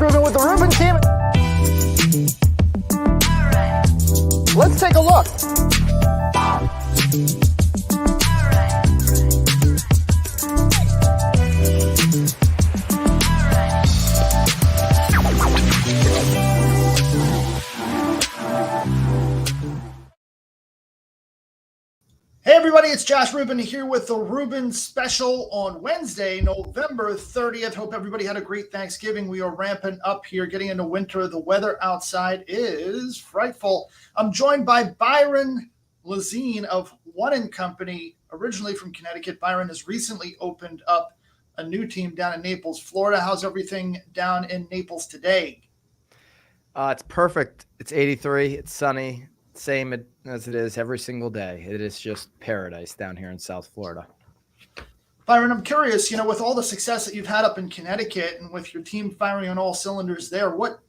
Josh Rubin with the Rubin team. Let's take a look. Hey everybody, it's Josh Rubin here with the Rubin special on Wednesday, November 30th. Hope everybody had a great Thanksgiving. We are ramping up here, getting into winter. The weather outside is frightful. I'm joined by Byron Lazine of One & Company, originally from Connecticut. Byron has recently opened up a new team down in Naples, Florida. How's everything down in Naples today? It's perfect. It's 83. It's sunny. Same as it is every single day. It is just paradise down here in South Florida. Byron, I'm curious, with all the success that you've had up in Connecticut and with your team firing on all cylinders there, what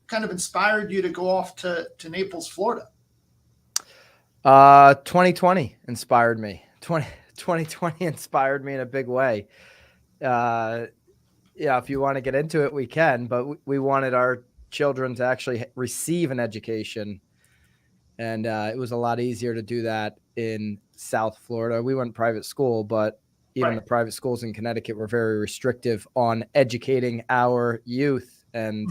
kind of inspired you to go off to Naples, Florida? 2020 inspired me. 2020 inspired me in a big way. If you want to get into it, we can, but we wanted our children to actually receive an education. And it was a lot easier to do that in South Florida. We went private school, but even the private schools in Connecticut were very restrictive on educating our youth. And,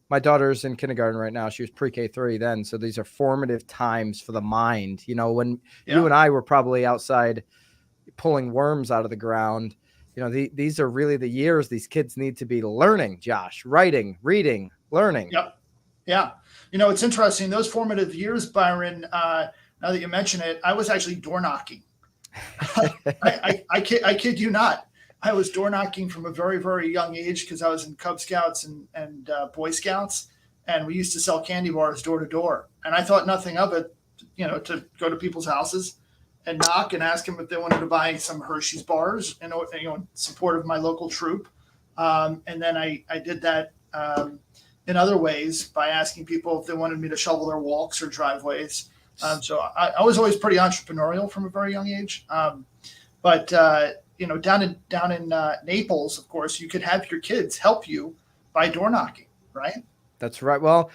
my daughter's in kindergarten right now. She was pre-K 3 then. So these are formative times for the mind. When you and I were probably outside pulling worms out of the ground, these are really the years these kids need to be learning, Josh, writing, reading, learning. Yep. Yeah. It's interesting. Those formative years, Byron, now that you mention it, I was actually door knocking. I kid you not. I was door knocking from a very, very young age because I was in Cub Scouts and Boy Scouts. And we used to sell candy bars door to door. And I thought nothing of it, to go to people's houses and knock and ask them if they wanted to buy some Hershey's bars, in support of my local troop. And then I did that in other ways by asking people if they wanted me to shovel their walks or driveways. So I was always pretty entrepreneurial from a very young age. But down in Naples, of course, you could have your kids help you by door knocking, right? That's right. Well,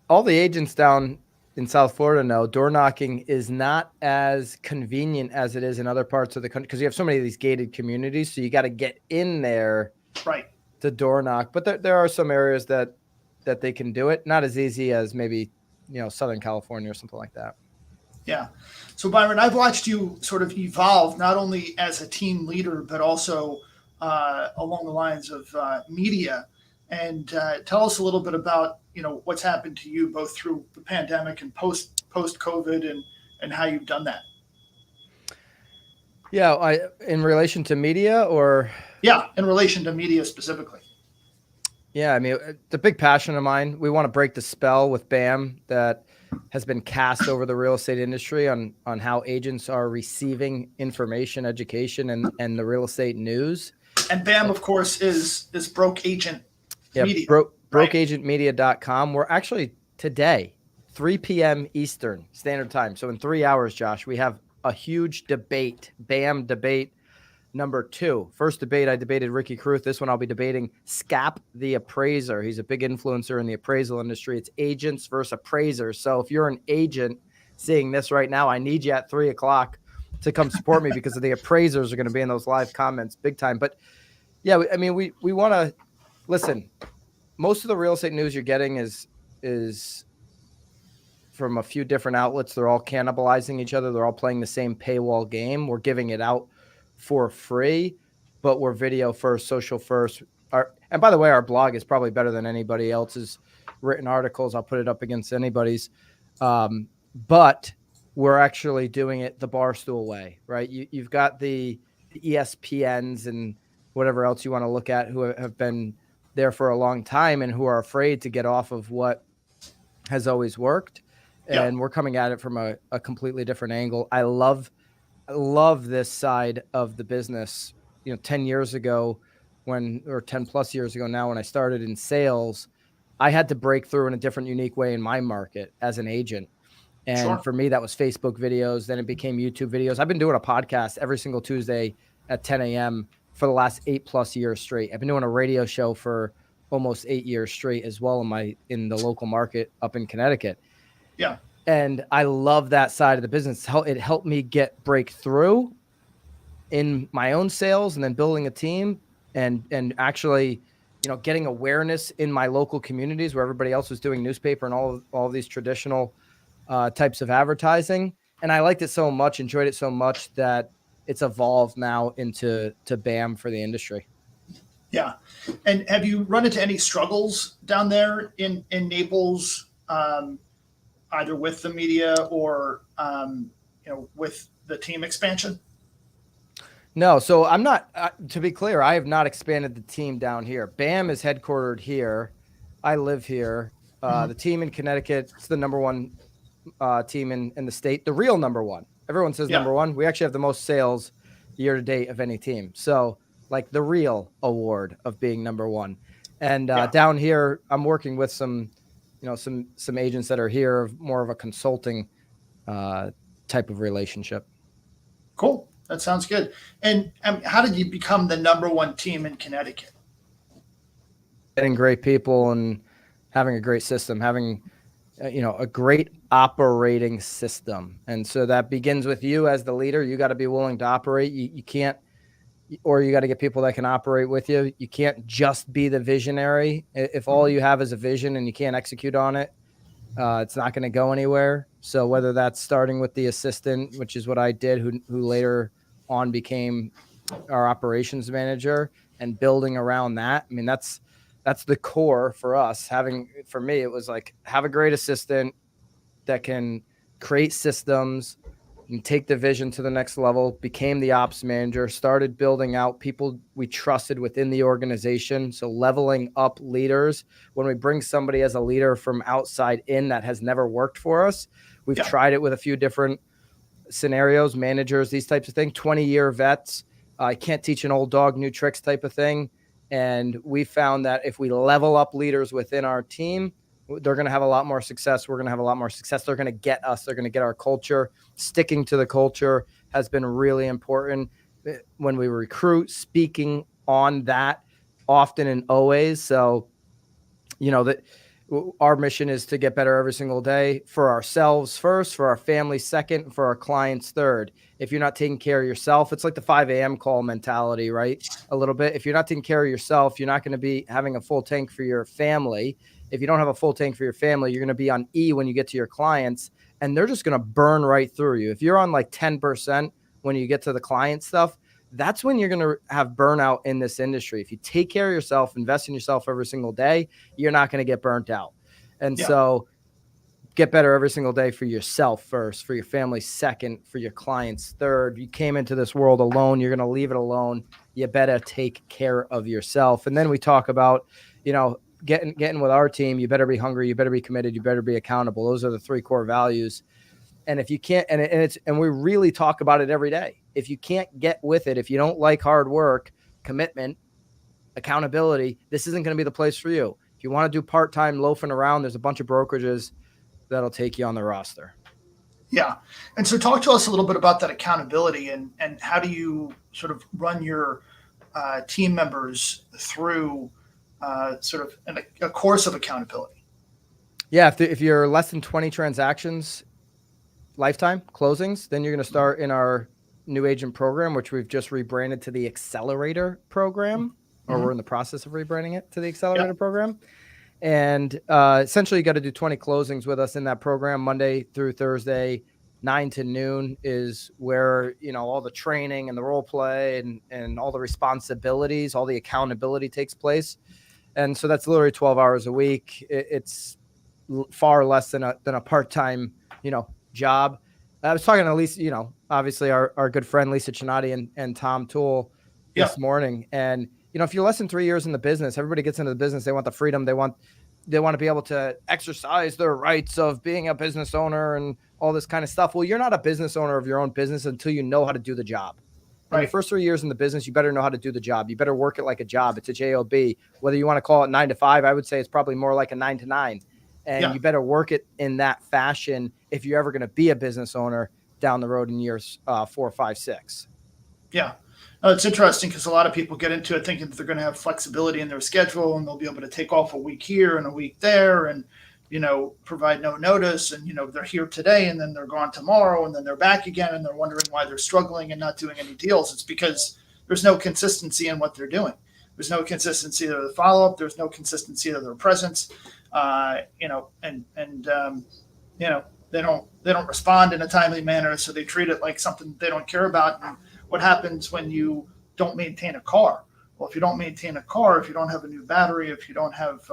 all the agents down in South Florida know door knocking is not as convenient as it is in other parts of the country because you have so many of these gated communities. So you got to get in there. Right. To door knock, but there are some areas that they can do it. Not as easy as maybe, Southern California or something like that. Yeah. So Byron, I've watched you sort of evolve not only as a team leader, but also along the lines of media. And tell us a little bit about, what's happened to you both through the pandemic and post COVID and how you've done that. Yeah. In relation to media or? Yeah, in relation to media specifically. Yeah, it's a big passion of mine. We want to break the spell with BAM that has been cast over the real estate industry on how agents are receiving information, education, and the real estate news. And BAM, of course, is Broke Agent Media. Brokeagentmedia.com. We're actually today, 3 p.m. Eastern Standard Time. So in 3 hours, Josh, we have a huge debate, BAM debate. Number 2, first debate, I debated Ricky Kruth. This one I'll be debating Scap the appraiser. He's a big influencer in the appraisal industry. It's agents versus appraisers. So if you're an agent seeing this right now, I need you at 3:00 to come support me because the appraisers are going to be in those live comments big time. But yeah, we want to listen. Most of the real estate news you're getting is from a few different outlets. They're all cannibalizing each other. They're all playing the same paywall game. We're giving it out for free, but we're video first, social first. And by the way, our blog is probably better than anybody else's written articles. I'll put it up against anybody's. But we're actually doing it the Barstool way, right? You've got the ESPNs and whatever else you want to look at who have been there for a long time and who are afraid to get off of what has always worked. And we're coming at it from a completely different angle. I love this side of the business. 10 years ago or 10 plus years ago now, when I started in sales, I had to break through in a different, unique way in my market as an agent. And for me, that was Facebook videos. Then it became YouTube videos. I've been doing a podcast every single Tuesday at 10 a.m. for the last 8+ years straight. I've been doing a radio show for almost 8 years straight as well in the local market up in Connecticut. Yeah. And I love that side of the business. It helped me break through in my own sales and then building a team and actually, getting awareness in my local communities where everybody else was doing newspaper and all of these traditional types of advertising. And I liked it so much, enjoyed it so much that it's evolved now into BAM for the industry. Yeah. And have you run into any struggles down there in Naples, either with the media or, with the team expansion? No, so I'm not, to be clear, I have not expanded the team down here. BAM is headquartered here. I live here. The team in Connecticut is the number one team in the state, the real number one. Everyone says number one. We actually have the most sales year to date of any team. So like the real award of being number one. And down here, I'm working with some agents that are here, more of a consulting type of relationship. Cool. That sounds good. And how did you become the number one team in Connecticut? Getting great people and having a great system, having a great operating system. And so that begins with you as the leader. You got to be willing to operate. You can't, or you got to get people that can operate with you. You can't just be the visionary. If all you have is a vision and you can't execute on it, it's not going to go anywhere. So whether that's starting with the assistant, which is what I did, who later on became our operations manager, and building around that. I mean, that's the core for us. For me, it was like, have a great assistant that can create systems and take the vision to the next level, became the ops manager, started building out people we trusted within the organization. So leveling up leaders. When we bring somebody as a leader from outside in that has never worked for us, we've tried it with a few different scenarios, managers, these types of things, 20-year vets. I can't teach an old dog new tricks type of thing. And we found that if we level up leaders within our team, they're going to have a lot more success. We're going to have a lot more success. They're going to get us. They're going to get our culture. Sticking to the culture has been really important when we recruit, speaking on that often and always. So, that our mission is to get better every single day, for ourselves first, for our family second, for our clients third. If you're not taking care of yourself, it's like the 5 a.m. call mentality, right? A little bit. If you're not taking care of yourself, you're not going to be having a full tank for your family. If you don't have a full tank for your family, you're going to be on E when you get to your clients, and they're just going to burn right through you. If you're on like 10% when you get to the client stuff, that's when you're going to have burnout in this industry. If you take care of yourself, invest in yourself every single day, you're not going to get burnt out. And so get better every single day for yourself first, for your family second, for your clients third. You came into this world alone. You're going to leave it alone. You better take care of yourself. And then we talk about, getting with our team. You better be hungry. You better be committed. You better be accountable. Those are the 3 core values. And if you can't, and we really talk about it every day. If you can't get with it, if you don't like hard work, commitment, accountability, this isn't going to be the place for you. If you want to do part-time loafing around, there's a bunch of brokerages that'll take you on the roster. Yeah. And so talk to us a little bit about that accountability and how do you sort of run your team members through sort of a course of accountability? Yeah. If you're less than 20 transactions, lifetime closings, then you're going to start in our new agent program, which we've just rebranded to the Accelerator program, or we're in the process of rebranding it to the Accelerator program. And essentially you got to do 20 closings with us in that program, Monday through Thursday, 9 to noon is where, all the training and the role play and all the responsibilities, all the accountability takes place. And so that's literally 12 hours a week. It's far less than a part-time, job. I was talking to Lisa, obviously our good friend Lisa Chinati and Tom Toole this morning. And, if you're less than 3 years in the business, everybody gets into the business. They want the freedom. They want to be able to exercise their rights of being a business owner and all this kind of stuff. Well, you're not a business owner of your own business until you know how to do the job. In your first 3 years in the business, you better know how to do the job. You better work it like a job. It's a job. Whether you want to call it 9 to 5, I would say it's probably more like a 9 to 9. And you better work it in that fashion if you're ever going to be a business owner down the road in years 4, 5, 6. Yeah. No, it's interesting because a lot of people get into it thinking that they're going to have flexibility in their schedule and they'll be able to take off a week here and a week there and, provide no notice. And, they're here today and then they're gone tomorrow and then they're back again and they're wondering why they're struggling and not doing any deals. It's because there's no consistency in what they're doing. There's no consistency of the follow up. There's no consistency of their presence. They don't respond in a timely manner. So they treat it like something they don't care about. And what happens when you don't maintain a car? Well, if you don't maintain a car, if you don't have a new battery, if you don't have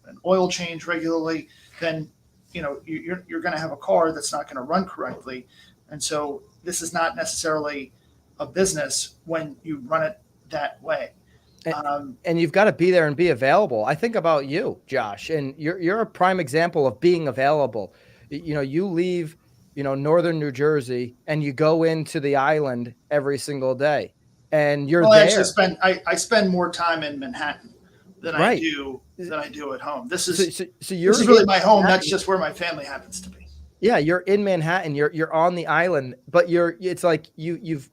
an oil change regularly, then you're going to have a car that's not going to run correctly. And so this is not necessarily a business when you run it that way. And you've got to be there and be available. I think about you, Josh, and you're a prime example of being available. You leave, northern New Jersey and you go into the island every single day and you're there. I spend more time in Manhattan than I do at home. This is really my home. That's just where my family happens to be. Yeah. You're in Manhattan, you're on the island, but it's like you've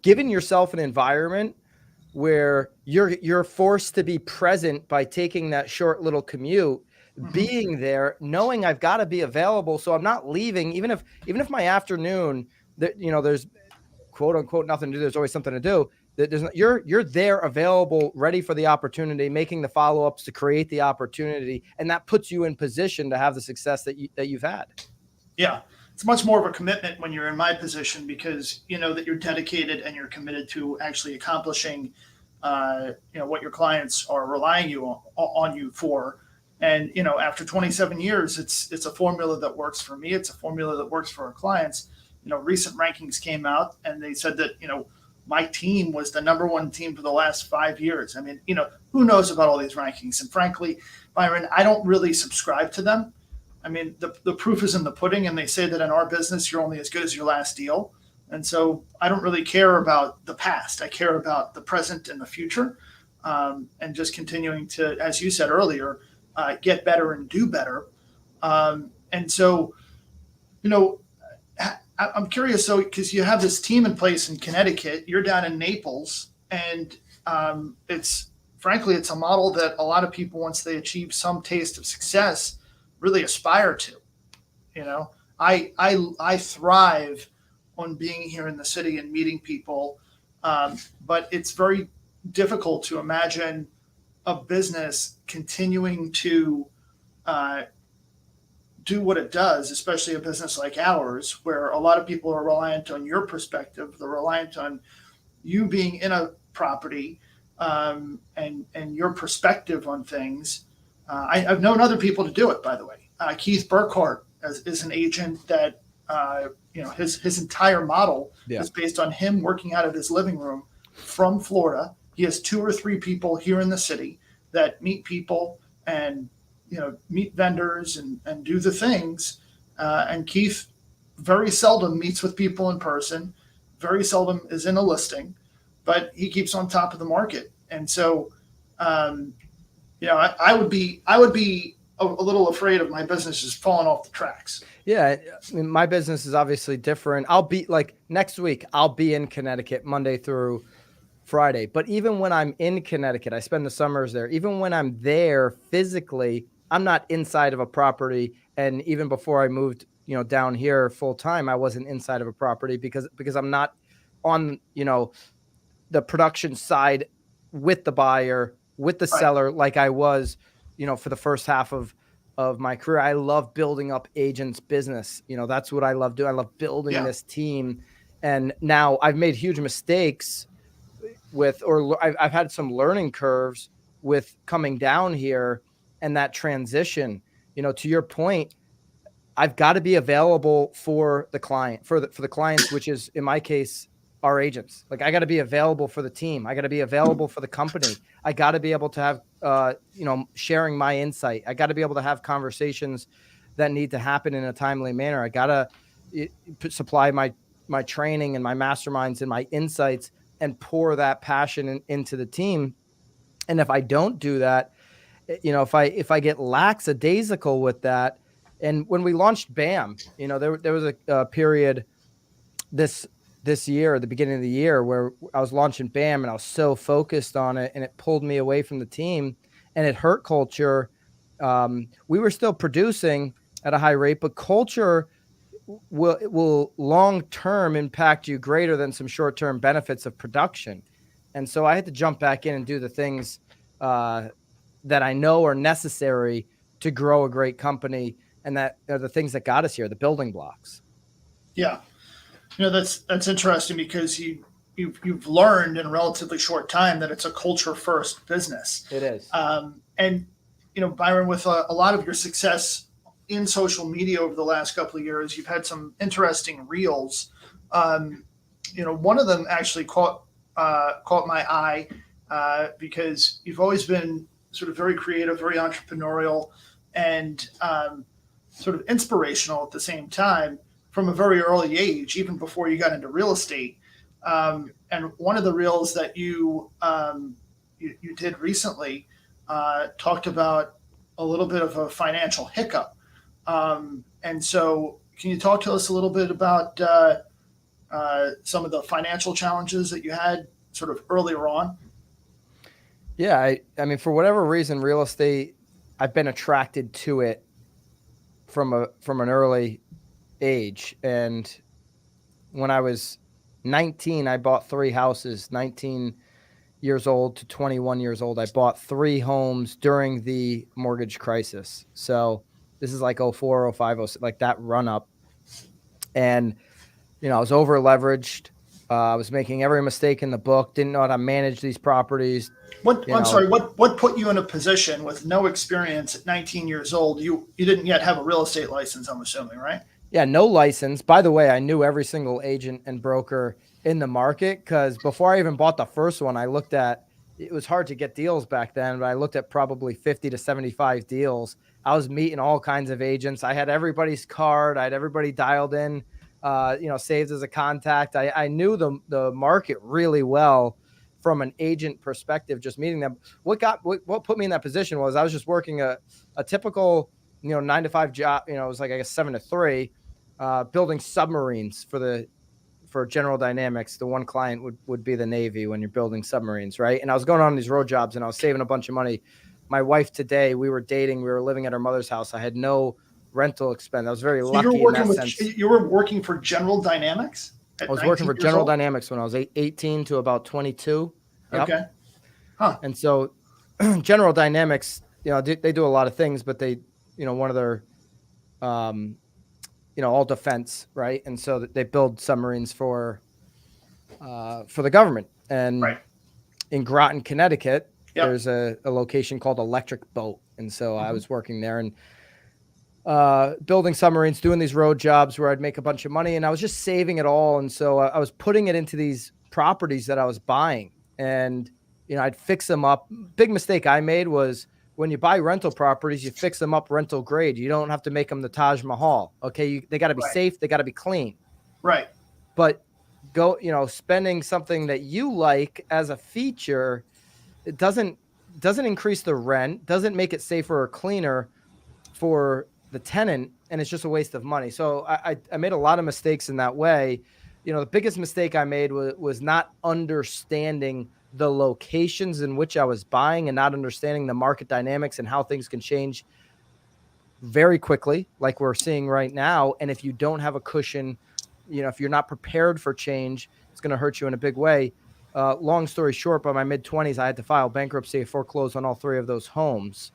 given yourself an environment where you're forced to be present by taking that short little commute, being there, knowing I've got to be available. So I'm not leaving, even if my afternoon, there's quote unquote nothing to do. There's always something to do. You're there available, ready for the opportunity, making the follow-ups to create the opportunity. And that puts you in position to have the success that you've had. Yeah. It's much more of a commitment when you're in my position because you know that you're dedicated and you're committed to actually accomplishing, what your clients are relying on you for. And, after 27 years, it's a formula that works for me. It's a formula that works for our clients. Recent rankings came out and they said that, my team was the number one team for the last 5 years. I mean, who knows about all these rankings? And frankly, Byron, I don't really subscribe to them. I mean, the proof is in the pudding, and they say that in our business, you're only as good as your last deal. And so I don't really care about the past. I care about the present and the future, and just continuing to, as you said earlier, get better and do better. And so, I'm curious, because you have this team in place in Connecticut, you're down in Naples, and it's a model that a lot of people, once they achieve some taste of success, really aspire to. I thrive on being here in the city and meeting people, but it's very difficult to imagine a business continuing to do what it does, especially a business like ours, where a lot of people are reliant on your perspective. They're reliant on you being in a property, and your perspective on things. I've known other people to do it, by the way. Keith Burkhart is an agent that, his entire model is based on him working out of his living room from Florida. He has 2 or 3 people here in the city that meet people and, meet vendors and do the things. And Keith very seldom meets with people in person, very seldom is in a listing, but he keeps on top of the market. And so, I would be a little afraid of my business just falling off the tracks. Yeah. I mean, my business is obviously different. I'll be like next week, I'll be in Connecticut Monday through Friday. But even when I'm in Connecticut, I spend the summers there. Even when I'm there physically, I'm not inside of a property. And even before I moved, down here full time, I wasn't inside of a property because I'm not on, the production side with the buyer, with the seller, like I was, for the first half of my career. I love building up agents' business. That's what I love doing. I love building this team. And now I've made huge mistakes I've had some learning curves with coming down here and that transition. To your point, I've got to be available for the client, for the clients, which is in my case, our agents. Like I got to be available for the team. I got to be available for the company. I got to be able to have, sharing my insight. I got to be able to have conversations that need to happen in a timely manner. I got to supply my training and my masterminds and my insights and pour that passion into the team. And if I don't do that, if I get lackadaisical with that, and when we launched BAM, there was a period this this year, at the beginning of the year, where I was launching BAM and I was so focused on it, and it pulled me away from the team, and it hurt culture. We were still producing at a high rate, but culture will long-term impact you greater than some short-term benefits of production. And so I had to jump back in and do the things that I know are necessary to grow a great company. And that are the things that got us here, the building blocks. Yeah. That's interesting because you've learned in a relatively short time that it's a culture first business. It is. And Byron, with a lot of your success in social media over the last couple of years, you've had some interesting reels. One of them actually caught my eye because you've always been sort of very creative, very entrepreneurial, and sort of inspirational at the same time from a very early age, even before you got into real estate. And one of the reels that you did recently talked about a little bit of a financial hiccup. And so can you talk to us a little bit about some of the financial challenges that you had sort of earlier on? Yeah. I mean, for whatever reason, real estate, I've been attracted to it from an early age. And when I was 19, I bought 3 houses. 19 years old to 21 years old, I bought 3 homes during the mortgage crisis. So this is like 04, 05, 06, like that run up. And, I was over leveraged. I was making every mistake in the book, didn't know how to manage these properties. What put you in a position with no experience at 19 years old? You didn't yet have a real estate license, I'm assuming, right? Yeah, no license. By the way, I knew every single agent and broker in the market because before I even bought the first one, I looked at, it was hard to get deals back then, but I looked at probably 50 to 75 deals. I was meeting all kinds of agents. I had everybody's card. I had everybody dialed in, saved as a contact. I knew the market really well from an agent perspective, just meeting them. What put me in that position was I was just working a typical, 9 to 5 job. It was like, I guess 7 to 3, building submarines for General Dynamics. The one client would be the Navy when you're building submarines, right? And I was going on these road jobs and I was saving a bunch of money. My wife today, we were dating, we were living at her mother's house. I had no rental expense. I was very lucky in that sense. You were working for General Dynamics? I was working for General Dynamics when I was 18 to about 22. Yep. Okay. Huh. And so General Dynamics, they do a lot of things, but they, one of their, all defense, right? And so they build submarines for the government. And right. In Groton, Connecticut, yep. There's a location called Electric Boat. And so I was working there and building submarines, doing these road jobs where I'd make a bunch of money, and I was just saving it all. And so I was putting it into these properties that I was buying, and, I'd fix them up. Big mistake I made was when you buy rental properties, you fix them up rental grade. You don't have to make them the Taj Mahal. Okay. They got to be right. safe. They got to be clean. Right. But spending something that you like as a feature, it doesn't increase the rent, doesn't make it safer or cleaner for the tenant, and it's just a waste of money. So I made a lot of mistakes in that way. The biggest mistake I made was not understanding the locations in which I was buying and not understanding the market dynamics and how things can change very quickly, like we're seeing right now. And if you don't have a cushion, if you're not prepared for change, it's going to hurt you in a big way. Long story short, by my mid-20s, I had to file bankruptcy and foreclose on all 3 of those homes.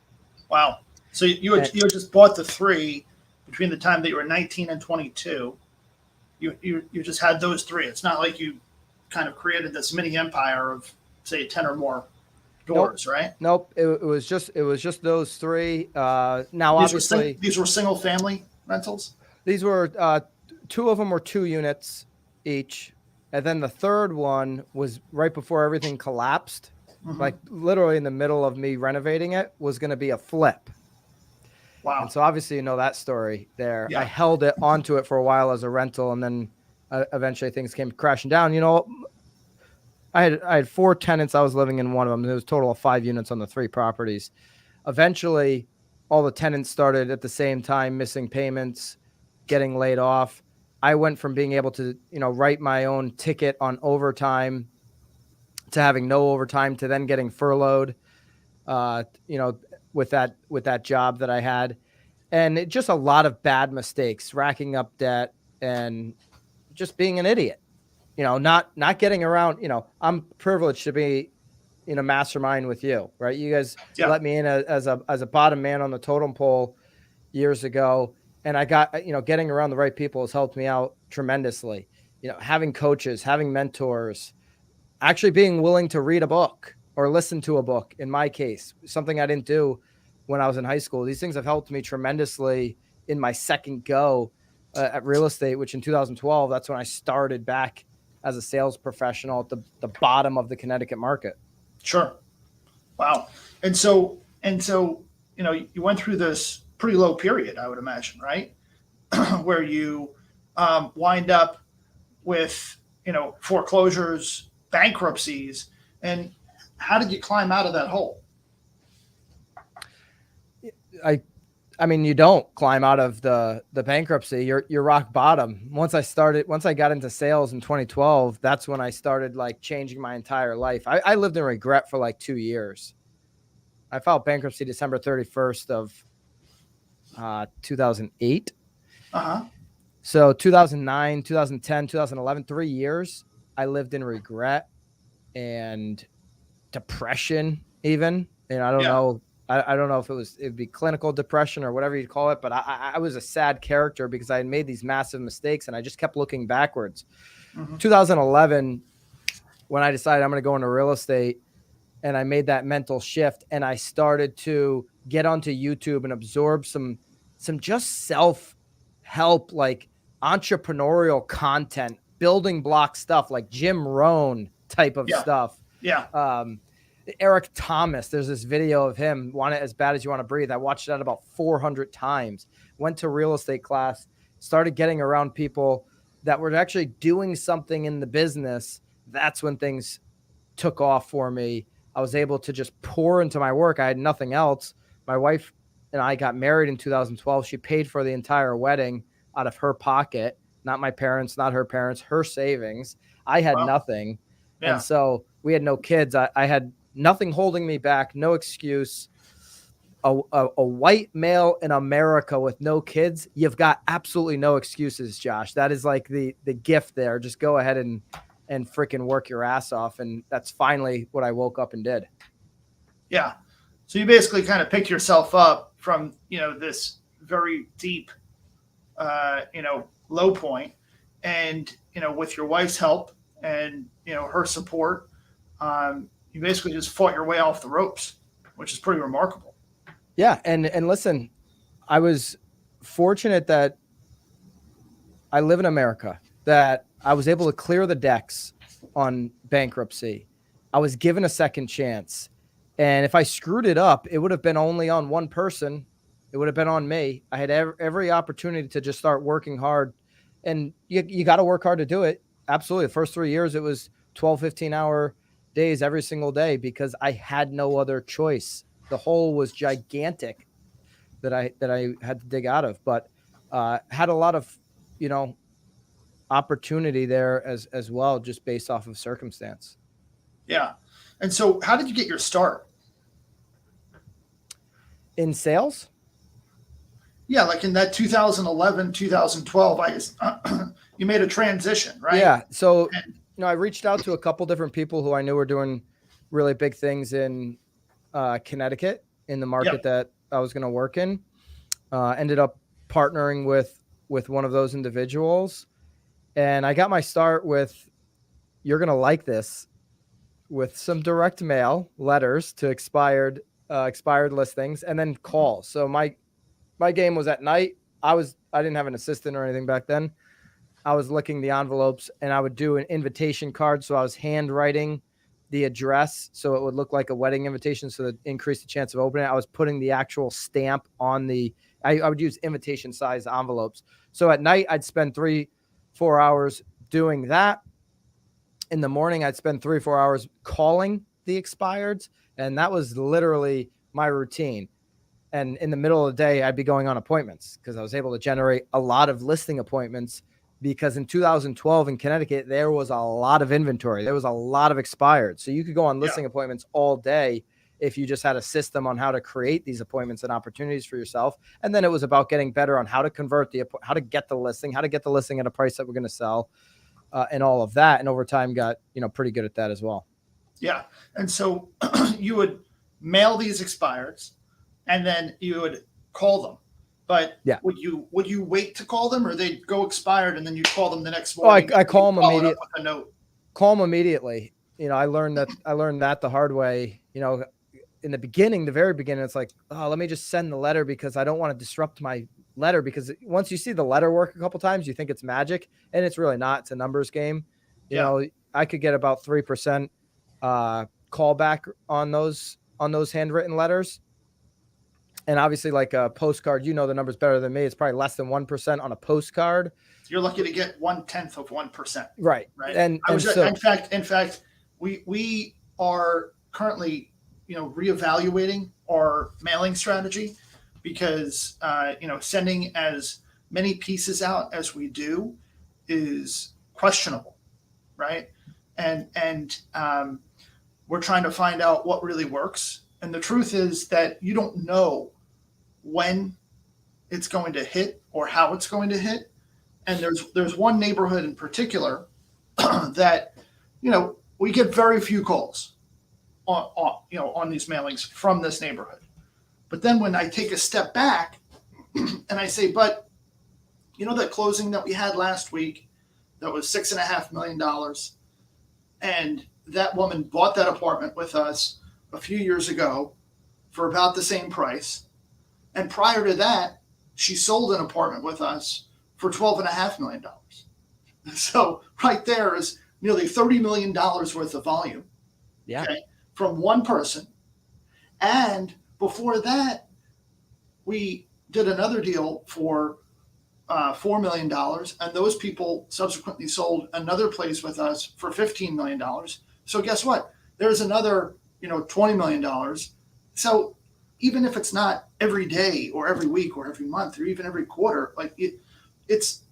Wow. So you had just bought the 3 between the time that you were 19 and 22. You just had those 3. It's not like you kind of created this mini empire of, say, 10 or more doors, nope. right? Nope. It was just those 3. Now, these were single family rentals. These were 2 of them were 2 units each, and then the third one was right before everything collapsed. Mm-hmm. Like literally in the middle of me renovating it was going to be a flip. Wow. And so obviously that story there. Yeah. I held it onto it for a while as a rental, and then eventually things came crashing down. I had 4 tenants. I was living in one of them. There was a total of 5 units on the 3 properties. Eventually, all the tenants started at the same time missing payments, getting laid off. I went from being able to, write my own ticket on overtime to having no overtime to then getting furloughed, uh, you know, with that job that I had. And just a lot of bad mistakes, racking up debt and just being an idiot, not getting around, I'm privileged to be in a mastermind with you, right? You guys let me in as a bottom man on the totem pole years ago. And I got, getting around the right people has helped me out tremendously. Having coaches, having mentors, actually being willing to read a book or listen to a book. In my case, something I didn't do when I was in high school. These things have helped me tremendously in my second go at real estate, which in 2012, that's when I started back as a sales professional at the bottom of the Connecticut market. Sure. Wow. And so, you went through this pretty low period, I would imagine, right? Where you wind up with, foreclosures, bankruptcies, and how did you climb out of that hole? I mean, you don't climb out of the bankruptcy. You're rock bottom. Once I got into sales in 2012, that's when I started like changing my entire life. I lived in regret for like 2 years. I filed bankruptcy December 31st of 2008. So 2009, 2010, 2011, 3 years, I lived in regret and depression even. And I don't know. I don't know if it'd be clinical depression or whatever you'd call it, but I was a sad character because I had made these massive mistakes and I just kept looking backwards. 2011, when I decided I'm going to go into real estate, and I made that mental shift and I started to get onto YouTube and absorb some just self-help, like entrepreneurial content, building block stuff like Jim Rohn type of stuff. Eric Thomas, there's this video of him, Want It As Bad As You Want to Breathe. I watched that about 400 times, went to real estate class, started getting around people that were actually doing something in the business. That's when things took off for me. I was able to just pour into my work. I had nothing else. My wife and I got married in 2012. She paid for the entire wedding out of her pocket, not my parents, not her parents, her savings. I had nothing. And so we had no kids. I had nothing holding me back, no excuse. A white male in America with no kids, you've got absolutely no excuses, Josh. That is like the gift there. Just go ahead and freaking work your ass off. And that's finally what I woke up and did. Yeah. So you basically kind of picked yourself up from, this very deep, low point. And, with your wife's help and, her support, you basically just fought your way off the ropes, which is pretty remarkable. Yeah. And listen, I was fortunate that I live in America, that I was able to clear the decks on bankruptcy. I was given a second chance. And if I screwed it up, it would have been only on one person. It would have been on me. I had every opportunity to just start working hard. And you got to work hard to do it. Absolutely. The first 3 years, it was 12, 15-hour days every single day because I had no other choice. The hole was gigantic that I had to dig out of, but had a lot of, opportunity there as well, just based off of circumstance. Yeah. And so how did you get your start? In sales? Yeah, like in that 2011, 2012, you made a transition, right? Yeah. So, I reached out to a couple different people who I knew were doing really big things in Connecticut in the market that I was going to work in. Ended up partnering with one of those individuals. And I got my start with, you're going to like this, with some direct mail letters to expired listings and then calls. So my game was at night. I didn't have an assistant or anything back then. I was licking the envelopes and I would do an invitation card. So I was handwriting the address so it would look like a wedding invitation so that increased the chance of opening it. I was putting the actual stamp on I would use invitation size envelopes. So at night I'd spend 3-4 hours doing that. In the morning, I'd spend 3-4 hours calling the expireds. And that was literally my routine. And in the middle of the day, I'd be going on appointments because I was able to generate a lot of listing appointments because in 2012 in Connecticut, there was a lot of inventory. There was a lot of expired. So you could go on listing appointments all day if you just had a system on how to create these appointments and opportunities for yourself. And then it was about getting better on how to convert how to get the listing at a price that we're going to sell, and all of that. And over time got, pretty good at that as well. Yeah. And so you would mail these expireds and then you would call them. But would you wait to call them, or they'd go expired and then you call them the next morning? I call them immediately. A note. Call them immediately. I learned that the hard way. In the beginning, the very beginning, it's like, oh, let me just send the letter because I don't want to disrupt my letter, because once you see the letter work a couple times, you think it's magic, and it's really not. It's a numbers game. You know, I could get about 3% callback on those handwritten letters. And obviously, like a postcard, the numbers better than me. It's probably less than 1% on a postcard. You're lucky to get 1/10 of 1%. Right. And in fact, we are currently, reevaluating our mailing strategy, because, sending as many pieces out as we do is questionable. Right. And we're trying to find out what really works. And the truth is that you don't know when it's going to hit or how it's going to hit. And there's one neighborhood in particular that, we get very few calls on these mailings from this neighborhood. But then when I take a step back and I say, but that closing that we had last week, that was $6.5 million. And that woman bought that apartment with us a few years ago for about the same price. And prior to that, she sold an apartment with us for $12.5 million. So right there is nearly $30 million worth of volume. Yeah. Okay, from one person. And before that, we did another deal for $4 million. And those people subsequently sold another place with us for $15 million. So guess what? There's another, $20 million. So even if it's not every day or every week or every month or even every quarter, like it's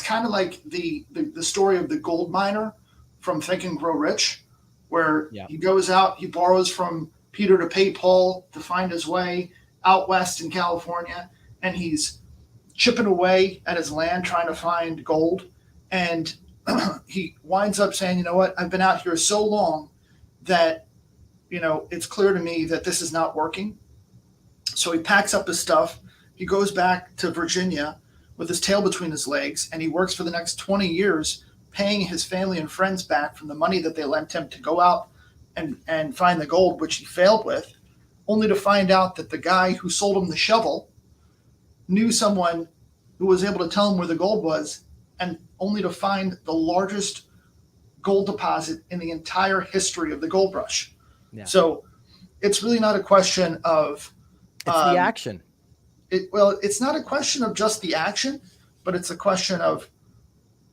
kind of like the story of the gold miner from Think and Grow Rich, where he goes out, he borrows from Peter to pay Paul to find his way out west in California, and he's chipping away at his land trying to find gold. And he winds up saying, you know what, I've been out here so long that, it's clear to me that this is not working. So he packs up his stuff. He goes back to Virginia with his tail between his legs, and he works for the next 20 years paying his family and friends back from the money that they lent him to go out and find the gold, which he failed with, only to find out that the guy who sold him the shovel knew someone who was able to tell him where the gold was, and only to find the largest gold deposit in the entire history of the gold rush. Yeah. So it's really not a question of the action. It's not a question of just the action, but it's a question of,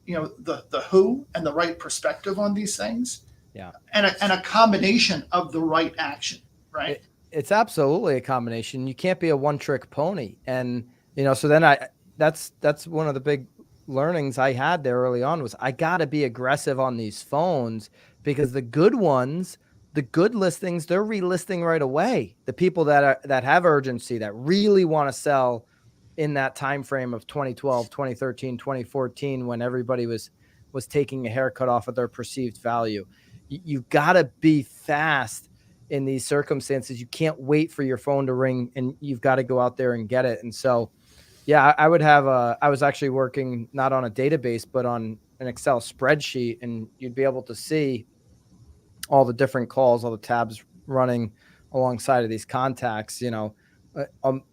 the who and the right perspective on these things. Yeah. And a combination of the right action, right? It's absolutely a combination. You can't be a one-trick pony. And, so then that's one of the big learnings I had there early on was I got to be aggressive on these phones, because the good ones, the good listings, they're relisting right away. The people that have urgency, that really want to sell in that time frame of 2012, 2013, 2014, when everybody was taking a haircut off of their perceived value. You've got to be fast in these circumstances. You can't wait for your phone to ring, and you've got to go out there and get it. And so, yeah, I was actually working not on a database, but on an Excel spreadsheet, and you'd be able to see all the different calls, all the tabs running alongside of these contacts,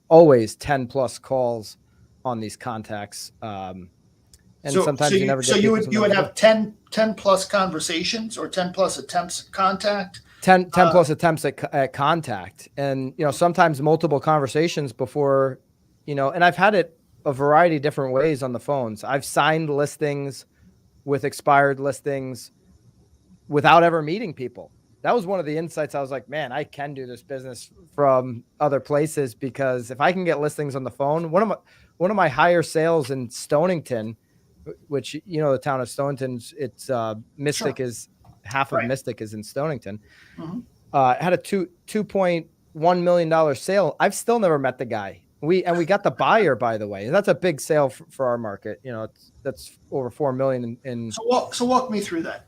always 10 plus calls on these contacts. And sometimes you never get. So you would have 10 plus conversations or 10 plus attempts at contact. 10 plus attempts at contact. And, sometimes multiple conversations before, and I've had it a variety of different ways on the phones. I've signed listings with expired listings without ever meeting people. That was one of the insights. I was like, man, I can do this business from other places, because if I can get listings on the phone, one of my higher sales in Stonington which, the town of Stonington's, it's Mystic is half of Mystic is in Stonington. Had a $2.1 million sale. I've still never met the guy. We got the buyer, by the way. That's a big sale for our market. That's over $4 million in. So walk me through that.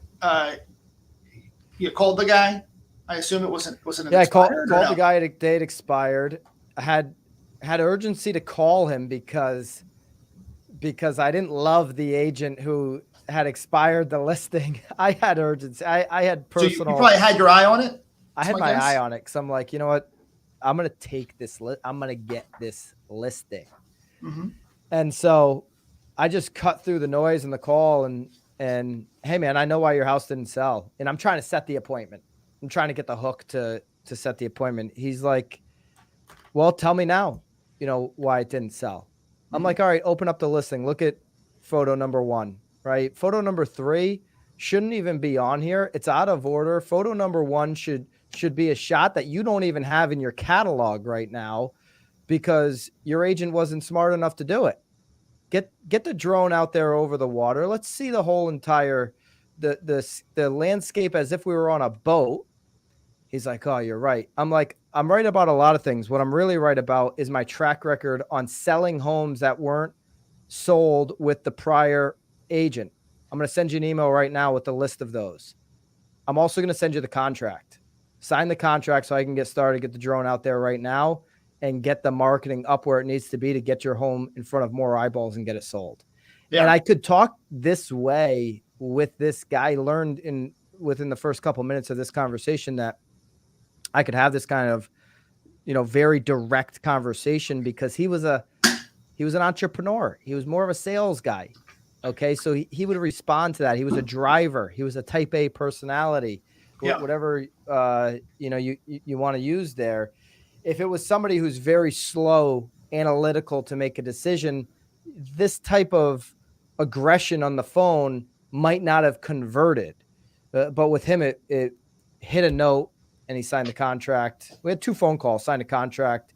You called the guy. I assume it wasn't. Yeah, I called the guy. They had expired. I had urgency to call him because I didn't love the agent who had expired the listing. I had urgency. I had personal. So you probably had your eye on it. I had my eye on it because I'm like, you know what? I'm going to take this. I'm going to get this listing. And so I just cut through the noise and the call and hey, man, I know why your house didn't sell. And I'm trying to set the appointment. I'm trying to get the hook to set the appointment. He's like, well, tell me now, why it didn't sell. I'm like, all right, open up the listing. Look at photo number 1, right? Photo number 3 shouldn't even be on here. It's out of order. Photo number 1 should be a shot that you don't even have in your catalog right now because your agent wasn't smart enough to do it. Get the drone out there over the water. Let's see the whole entire the landscape as if we were on a boat. He's like, oh, you're right. I'm like, I'm right about a lot of things. What I'm really right about is my track record on selling homes that weren't sold with the prior agent. I'm going to send you an email right now with the list of those. I'm also going to send you the contract. Sign the contract so I can get started, get the drone out there right now and get the marketing up where it needs to be to get your home in front of more eyeballs and get it sold. Yeah. And I could talk this way with this guy. Learned within the first couple minutes of this conversation that I could have this kind of, very direct conversation because he was an entrepreneur. He was more of a sales guy. Okay. So he would respond to that. He was a driver. He was a type A personality, whatever, you want to use there. If it was somebody who's very slow, analytical to make a decision, this type of aggression on the phone might not have converted. But with him, it hit a note and he signed the contract. We had 2 phone calls, signed a contract,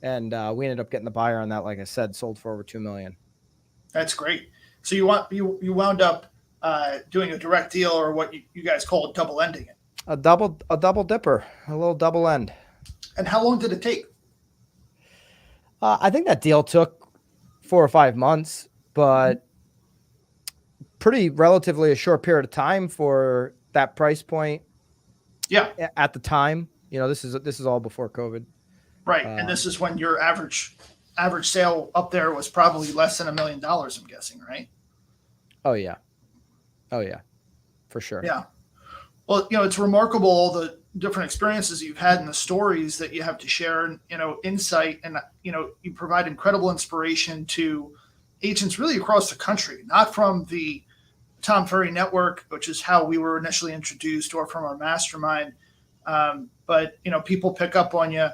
and we ended up getting the buyer on that. Like I said, sold for over $2 million. That's great. So you wound up doing a direct deal, or what you guys call double ending it. A double dipper, a little double end. And how long did it take? I think that deal took 4 or 5 months, but pretty relatively a short period of time for that price point. Yeah. At the time, this is all before COVID. Right. And this is when your average sale up there was probably less than $1 million, I'm guessing, right? Oh yeah. For sure. Yeah. Well, it's remarkable all the different experiences you've had and the stories that you have to share and, insight. And, you provide incredible inspiration to agents really across the country, not from the Tom Ferry Network, which is how we were initially introduced, or from our mastermind. But, people pick up on you,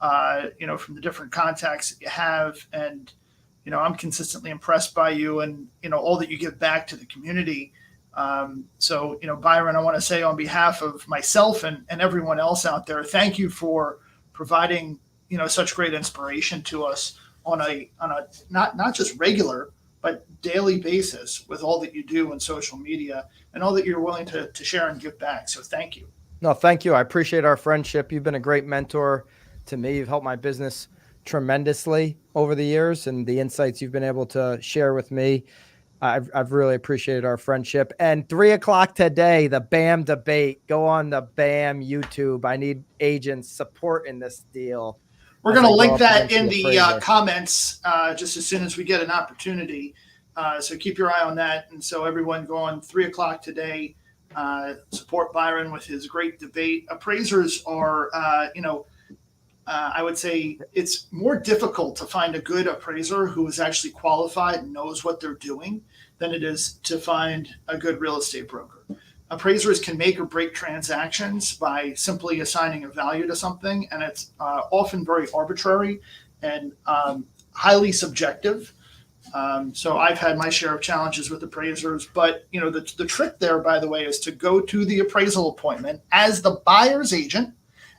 from the different contacts that you have. And, I'm consistently impressed by you and, all that you give back to the community. So, Byron, I want to say on behalf of myself and everyone else out there, thank you for providing, such great inspiration to us on a not just regular, but daily basis with all that you do on social media and all that you're willing to share and give back. So thank you. No, thank you. I appreciate our friendship. You've been a great mentor to me. You've helped my business tremendously over the years, and the insights you've been able to share with me. I've really appreciated our friendship. And 3:00 today, the BAM debate. Go on the BAM YouTube. I need agents support in this deal. We're going to link that in the comments just as soon as we get an opportunity. So keep your eye on that. And so everyone go on 3:00 today. Support Byron with his great debate. Appraisers are, I would say it's more difficult to find a good appraiser who is actually qualified and knows what they're doing than it is to find a good real estate broker. Appraisers can make or break transactions by simply assigning a value to something, and it's often very arbitrary and highly subjective. So I've had my share of challenges with appraisers, but the trick there, by the way, is to go to the appraisal appointment as the buyer's agent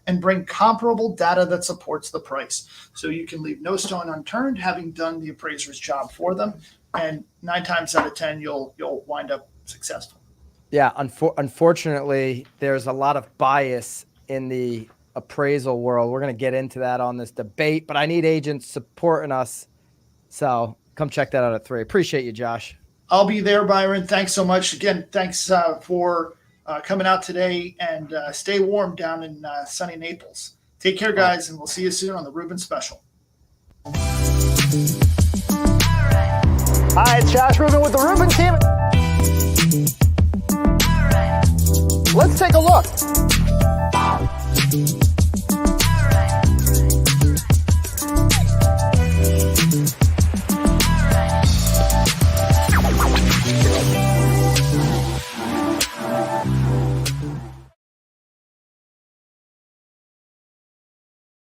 and bring comparable data that supports the price. So you can leave no stone unturned, having done the appraiser's job for them. and 9 times out of 10, you'll wind up successful. Yeah. Unfortunately, there's a lot of bias in the appraisal world. We're going to get into that on this debate, but I need agents supporting us. So come check that out at 3. Appreciate you, Josh. I'll be there, Byron. Thanks so much. Again, thanks for coming out today, and stay warm down in sunny Naples. Take care, guys, and we'll see you soon on the Rubin Special. Hi, it's Josh Rubin with the Rubin team. Let's take a look.